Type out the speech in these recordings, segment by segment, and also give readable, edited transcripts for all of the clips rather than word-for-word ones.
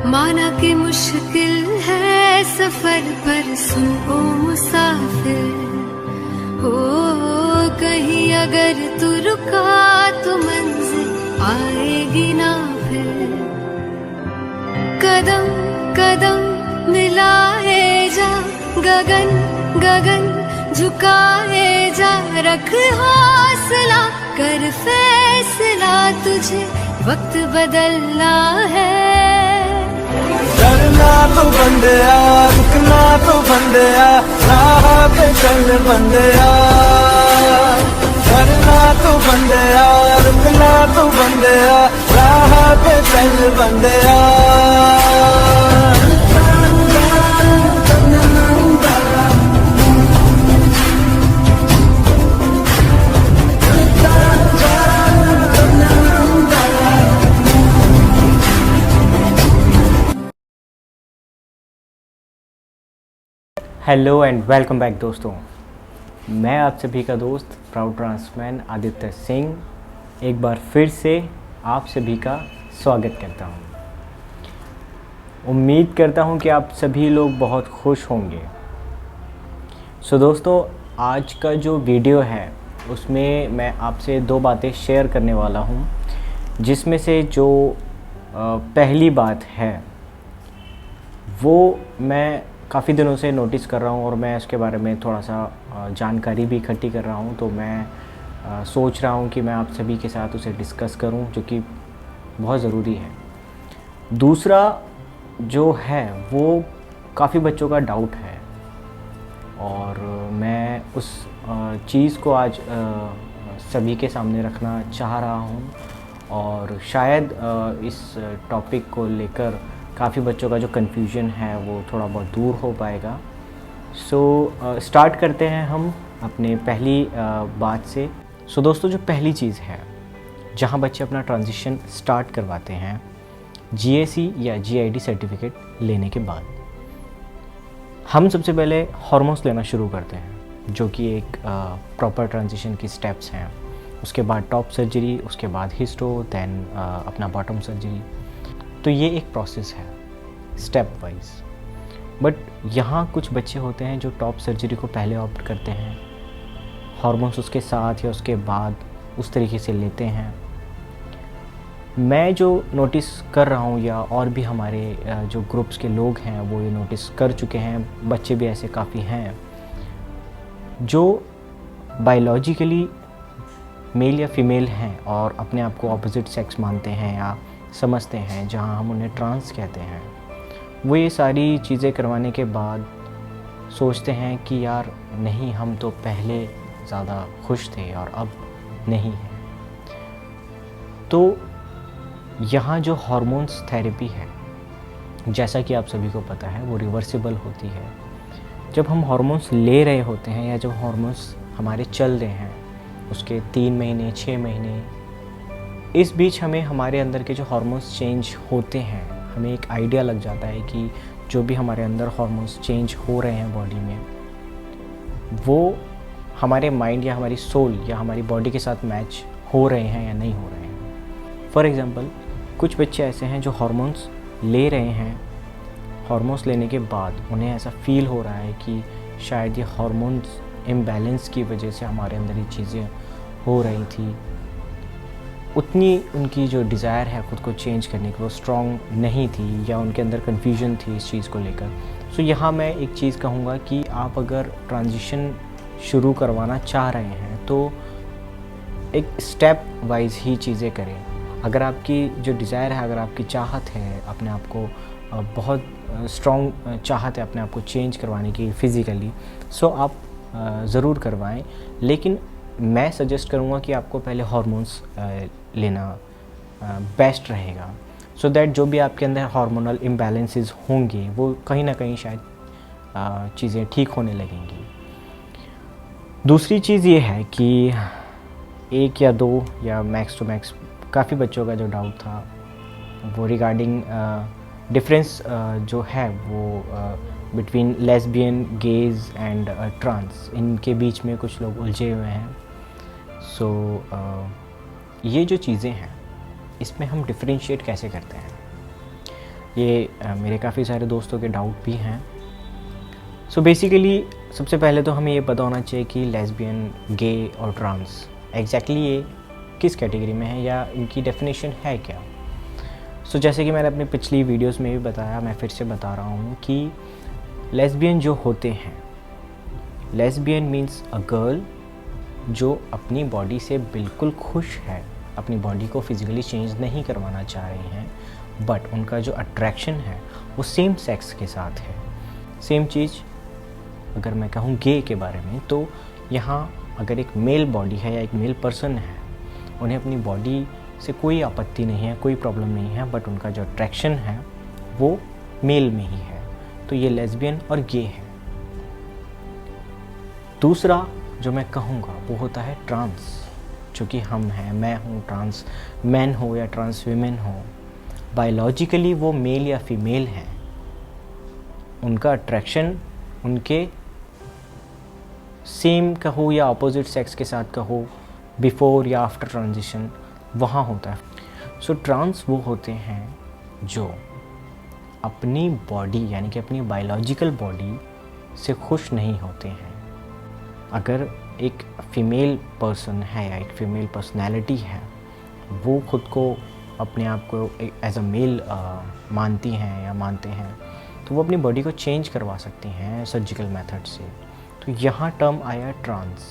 माना कि मुश्किल है सफर पर सुन ओ मुसाफिर हो, कहीं अगर तू रुका तो मंजिल आएगी ना फिर। कदम कदम मिलाए जा, गगन गगन झुकाए जा, रख हौसला कर फैसला, तुझे वक्त बदलना है। डरना तो बंदया, रुकना तो बंदया, राह पे चल बंदया। डरना तो बंदया, रुकना तो बंदया, राह पे चल बंदया। हेलो एंड वेलकम बैक दोस्तों, मैं आप सभी का दोस्त प्राउड ट्रांसमैन आदित्य सिंह एक बार फिर से आप सभी का स्वागत करता हूं। उम्मीद करता हूं कि आप सभी लोग बहुत खुश होंगे। सो दोस्तों, आज का जो वीडियो है उसमें मैं आपसे दो बातें शेयर करने वाला हूं, जिसमें से जो पहली बात है वो मैं काफ़ी दिनों से नोटिस कर रहा हूँ और मैं इसके बारे में थोड़ा सा जानकारी भी इकट्ठी कर रहा हूँ, तो मैं सोच रहा हूँ कि मैं आप सभी के साथ उसे डिस्कस करूँ, जो कि बहुत ज़रूरी है। दूसरा जो है वो काफ़ी बच्चों का डाउट है और मैं उस चीज़ को आज सभी के सामने रखना चाह रहा हूँ और शायद इस टॉपिक को लेकर काफ़ी बच्चों का जो कन्फ्यूजन है वो थोड़ा बहुत दूर हो पाएगा। सो स्टार्ट करते हैं हम अपने पहली बात से। सो दोस्तों, जो पहली चीज़ है जहां बच्चे अपना ट्रांजिशन स्टार्ट करवाते हैं जीएसी या जीआईडी सर्टिफिकेट लेने के बाद, हम सबसे पहले हार्मोन्स लेना शुरू करते हैं, जो कि एक प्रॉपर ट्रांजिशन की स्टेप्स हैं। उसके बाद टॉप सर्जरी, उसके बाद हिस्टो, दैन अपना बॉटम सर्जरी। तो ये एक प्रोसेस है स्टेप वाइज। बट यहाँ कुछ बच्चे होते हैं जो टॉप सर्जरी को पहले ऑप्ट करते हैं, हार्मोन्स उसके साथ या उसके बाद उस तरीके से लेते हैं। मैं जो नोटिस कर रहा हूँ या और भी हमारे जो ग्रुप्स के लोग हैं वो ये नोटिस कर चुके हैं, बच्चे भी ऐसे काफ़ी हैं जो बायोलॉजिकली मेल या फीमेल हैं और अपने आप को ऑपोजिट सेक्स मानते हैं या समझते हैं, जहां हम उन्हें ट्रांस कहते हैं। वो ये सारी चीज़ें करवाने के बाद सोचते हैं कि यार नहीं, हम तो पहले ज़्यादा खुश थे और अब नहीं है। तो यहाँ जो हार्मोन्स थेरेपी है, जैसा कि आप सभी को पता है, वो रिवर्सिबल होती है। जब हम हार्मोन्स ले रहे होते हैं या जब हार्मोन्स हमारे चल रहे हैं उसके 3 महीने 6 महीने, इस बीच हमें हमारे अंदर के जो हार्मोन्स चेंज होते हैं, हमें एक आइडिया लग जाता है कि जो भी हमारे अंदर हार्मोन्स चेंज हो रहे हैं बॉडी में, वो हमारे माइंड या हमारी सोल या हमारी बॉडी के साथ मैच हो रहे हैं या नहीं हो रहे हैं। फॉर एग्ज़ाम्पल, कुछ बच्चे ऐसे हैं जो हार्मोन्स ले रहे हैं, हार्मोन्स लेने के बाद उन्हें ऐसा फील हो रहा है कि शायद ये हार्मोन्स इम्बैलेंस की वजह से हमारे अंदर ये चीज़ें हो रही थी। उतनी उनकी जो डिज़ायर है ख़ुद को चेंज करने की वो स्ट्रॉन्ग नहीं थी या उनके अंदर कन्फ्यूजन थी इस चीज़ को लेकर। सो यहाँ मैं एक चीज़ कहूँगा कि आप अगर ट्रांजिशन शुरू करवाना चाह रहे हैं तो एक स्टेप वाइज ही चीज़ें करें। अगर आपकी जो डिज़ायर है, अगर आपकी चाहत है अपने आप को बहुत स्ट्रॉन्ग चाहत है अपने आप को चेंज करवाने की फिज़िकली, सो आप ज़रूर करवाएं। लेकिन मैं सजेस्ट करूँगा कि आपको पहले हार्मोन्स लेना बेस्ट रहेगा, सो दैट जो भी आपके अंदर हार्मोनल इम्बैलेंसेस होंगे वो कहीं ना कहीं शायद चीज़ें ठीक होने लगेंगी। दूसरी चीज़ ये है कि 1 या 2 या मैक्स टू मैक्स काफ़ी बच्चों का जो डाउट था वो रिगार्डिंग डिफरेंस जो है वो between lesbian, gays and trans, इनके बीच में कुछ लोग उलझे हुए हैं। सो ये जो चीज़ें हैं इसमें हम डिफरेंशिएट कैसे करते हैं। ये मेरे काफ़ी सारे दोस्तों के डाउट भी हैं। सो बेसिकली सबसे पहले तो हमें ये पता होना चाहिए कि लेस्बियन, गे और ट्रांस एग्जैक्टली ये किस कैटेगरी में है या इनकी डेफिनेशन है क्या। सो जैसे कि मैंने अपनी पिछली वीडियोस में भी बताया, मैं फिर से बता रहा हूँ कि लेस्बियन जो होते हैं, लेस्बियन मीन्स अ गर्ल जो अपनी बॉडी से बिल्कुल खुश है, अपनी बॉडी को फिज़िकली चेंज नहीं करवाना चाह रही हैं, बट उनका जो अट्रैक्शन है वो सेम सेक्स के साथ है। सेम चीज़ अगर मैं कहूँ गे के बारे में, तो यहाँ अगर एक मेल बॉडी है या एक मेल पर्सन है, उन्हें अपनी बॉडी से कोई आपत्ति नहीं है, कोई प्रॉब्लम नहीं है, बट उनका जो अट्रैक्शन है वो मेल में ही है, तो ये लेस्बियन और गे है। दूसरा जो मैं कहूँगा वो होता है ट्रांस, जो कि हम हैं, मैं हूँ, ट्रांस मैन हो या ट्रांस वीमेन हो, बायोलॉजिकली वो मेल या फीमेल हैं, उनका अट्रैक्शन उनके सेम कहो या अपोजिट सेक्स के साथ कहो, बिफोर या आफ्टर ट्रांजिशन वहाँ होता है। सो ट्रांस वो होते हैं जो अपनी बॉडी यानी कि अपनी बायोलॉजिकल बॉडी से खुश नहीं होते हैं। अगर एक फीमेल पर्सन है या एक फीमेल पर्सनैलिटी है, वो खुद को अपने आप को एज अ मेल मानती हैं या मानते हैं, तो वो अपनी बॉडी को चेंज करवा सकती हैं सर्जिकल मेथड से। तो यहाँ टर्म आया ट्रांस,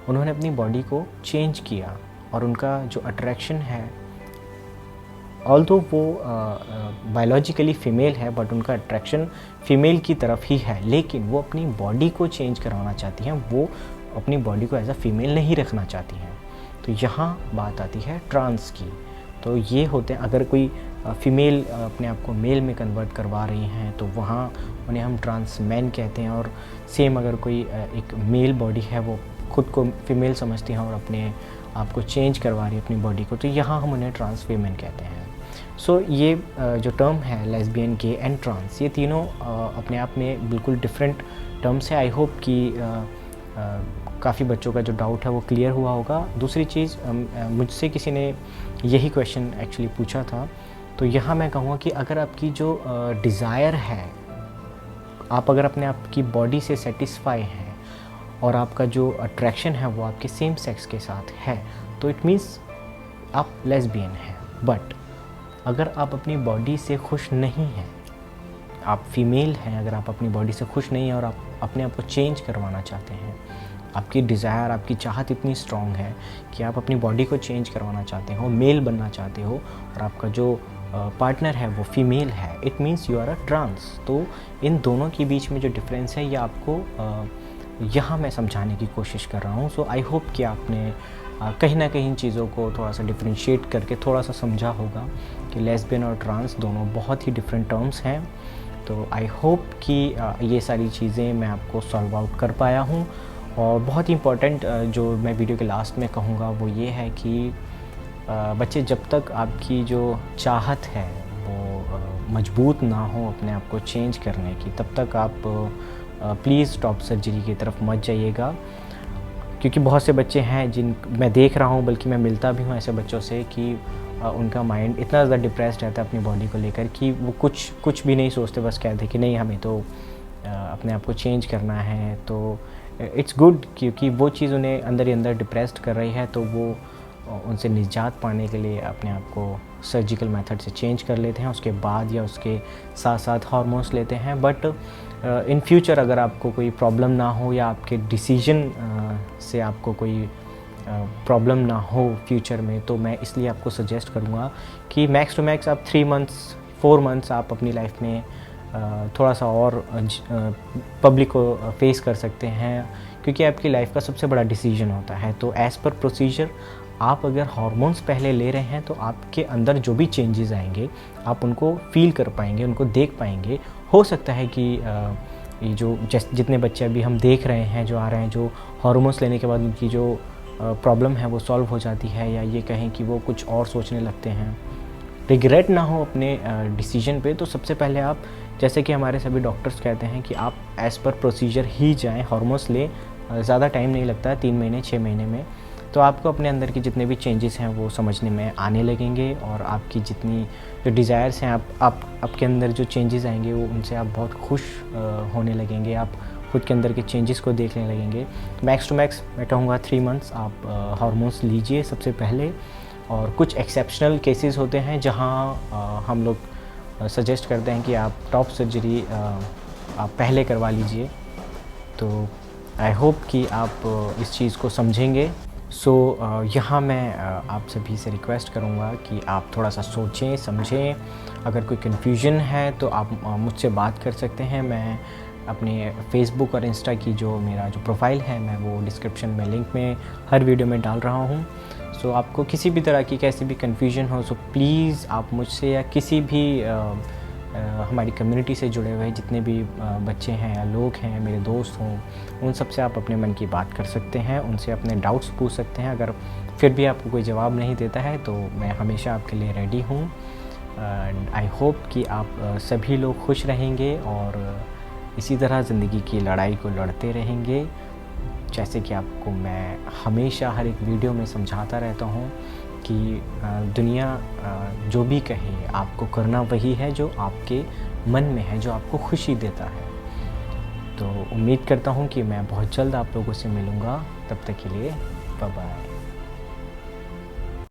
उन्होंने अपनी बॉडी को चेंज किया और उनका जो अट्रैक्शन है, ऑल्दो वो बायोलॉजिकली फ़ीमेल है, बट उनका अट्रैक्शन फ़ीमेल की तरफ ही है, लेकिन वो अपनी बॉडी को चेंज करवाना चाहती हैं, वो अपनी बॉडी को एज अ फीमेल नहीं रखना चाहती हैं। तो यहाँ बात आती है ट्रांस की। तो ये होते हैं, अगर कोई फ़ीमेल अपने आप को मेल में कन्वर्ट करवा रही हैं तो वहाँ उन्हें हम ट्रांस मैन कहते हैं, और सेम अगर कोई एक मेल बॉडी है, वो खुद को फीमेल समझती हैं और अपने आप को चेंज करवा रही है अपनी बॉडी को, तो यहाँ हम उन्हें ट्रांस वीमेन कहते हैं। सो ये जो टर्म है लेस्बियन, गे एंड ट्रांस, ये तीनों अपने आप में बिल्कुल डिफरेंट टर्म्स है। आई होप कि काफ़ी बच्चों का जो डाउट है वो क्लियर हुआ होगा। दूसरी चीज़, मुझसे किसी ने यही क्वेश्चन एक्चुअली पूछा था, तो यहाँ मैं कहूँगा कि अगर आपकी जो डिज़ायर है, आप अगर अपने आप की बॉडी से सेटिस्फाई हैं और आपका जो अट्रैक्शन है वो आपके सेम सेक्स के साथ है, तो इट मीन्स आप लेस्बियन हैं। बट अगर आप अपनी बॉडी से खुश नहीं हैं, आप फीमेल हैं, अगर आप अपनी बॉडी से खुश नहीं हैं और आप अपने आप को चेंज करवाना चाहते हैं, आपकी डिज़ायर, आपकी चाहत इतनी स्ट्रॉन्ग है कि आप अपनी बॉडी को चेंज करवाना चाहते हो, मेल बनना चाहते हो, और आपका जो पार्टनर है वो फीमेल है, it means you are a trans. तो इन दोनों के बीच में जो डिफरेंस है ये आपको यहाँ मैं समझाने की कोशिश कर रहा हूँ। सो आई होप कि आपने कहीं ना कहीं इन चीज़ों को थोड़ा सा डिफ्रेंशिएट करके थोड़ा सा समझा होगा कि लेस्बियन और ट्रांस दोनों बहुत ही डिफरेंट टर्म्स हैं। तो आई होप कि ये सारी चीज़ें मैं आपको सॉल्व आउट कर पाया हूँ। और बहुत ही इम्पॉर्टेंट जो मैं वीडियो के लास्ट में कहूँगा वो ये है कि बच्चे, जब तक आपकी जो चाहत है वो मजबूत ना हो अपने आप को चेंज करने की, तब तक आप प्लीज़ टॉप सर्जरी की तरफ मत जाइएगा। क्योंकि बहुत से बच्चे हैं जिन मैं देख रहा हूँ, बल्कि मैं मिलता भी हूँ ऐसे बच्चों से कि उनका माइंड इतना ज़्यादा डिप्रेस्ड रहता है अपनी बॉडी को लेकर कि वो कुछ भी नहीं सोचते, बस कहते हैं कि नहीं हमें तो अपने आप को चेंज करना है। तो इट्स गुड, क्योंकि वो चीज़ उन्हें अंदर ही अंदर डिप्रेस्ड कर रही है, तो वो उनसे निजात पाने के लिए अपने आप को सर्जिकल मेथड से चेंज कर लेते हैं, उसके बाद या उसके साथ साथ हार्मोन्स लेते हैं। बट इन फ्यूचर अगर आपको कोई प्रॉब्लम ना हो या आपके डिसीजन से आपको कोई प्रॉब्लम ना हो फ्यूचर में, तो मैं इसलिए आपको सजेस्ट करूँगा कि मैक्स टू मैक्स आप 3 मंथ्स 4 मंथ्स आप अपनी लाइफ में थोड़ा सा और पब्लिक को फेस कर सकते हैं, क्योंकि आपकी लाइफ का सबसे बड़ा डिसीजन होता है। तो एज़ पर प्रोसीजर आप अगर हार्मोन्स पहले ले रहे हैं तो आपके अंदर जो भी चेंजेस आएंगे आप उनको फील कर पाएंगे, उनको देख पाएंगे। हो सकता है कि ये जो जितने बच्चे अभी हम देख रहे हैं जो आ रहे हैं, जो हार्मोन्स लेने के बाद उनकी जो प्रॉब्लम है वो सॉल्व हो जाती है, या ये कहें कि वो कुछ और सोचने लगते हैं, रिग्रेट ना हो अपने डिसीजन पे, तो सबसे पहले आप, जैसे कि हमारे सभी डॉक्टर्स कहते हैं कि आप एज़ पर प्रोसीजर ही जाएं, हार्मोन्स लें, ज़्यादा टाइम नहीं लगता है, 3 महीने 6 महीने में। तो आपको अपने अंदर के जितने भी चेंजेस हैं वो समझने में आने लगेंगे, और आपकी जितनी जो डिज़ायर्स हैं आपके अंदर जो चेंजेस आएंगे वो उनसे आप बहुत खुश होने लगेंगे। आप खुद के अंदर के चेंजेस को देखने लगेंगे। मैक्स टू मैक्स मैं कहूँगा 3 मंथ्स आप हार्मोन्स लीजिए सबसे पहले, और कुछ एक्सेप्शनल केसेस होते हैं जहाँ हम लोग सजेस्ट करते हैं कि आप टॉप सर्जरी आप पहले करवा लीजिए। तो आई होप कि आप इस चीज़ को समझेंगे। यहाँ मैं आप सभी से रिक्वेस्ट करूँगा कि आप थोड़ा सा सोचें समझें। अगर कोई कन्फ्यूजन है तो आप मुझसे बात कर सकते हैं। मैं अपने फेसबुक और इंस्टा की जो मेरा जो प्रोफाइल है मैं वो डिस्क्रिप्शन में लिंक में हर वीडियो में डाल रहा हूँ। आपको किसी भी तरह की कैसी भी कन्फ्यूजन हो प्लीज़ आप मुझसे या किसी भी हमारी कम्युनिटी से जुड़े हुए जितने भी बच्चे हैं या लोग हैं, मेरे दोस्त हों, उन सब से आप अपने मन की बात कर सकते हैं, उनसे अपने डाउट्स पूछ सकते हैं। अगर फिर भी आपको कोई जवाब नहीं देता है तो मैं हमेशा आपके लिए रेडी हूँ। एंड आई होप कि आप सभी लोग खुश रहेंगे और इसी तरह ज़िंदगी की लड़ाई को लड़ते रहेंगे, जैसे कि आपको मैं हमेशा हर एक वीडियो में समझाता रहता हूँ कि दुनिया जो भी कहे आपको करना वही है जो आपके मन में है, जो आपको खुशी देता है। तो उम्मीद करता हूँ कि मैं बहुत जल्द आप लोगों से मिलूँगा। तब तक के लिए बाय बाय।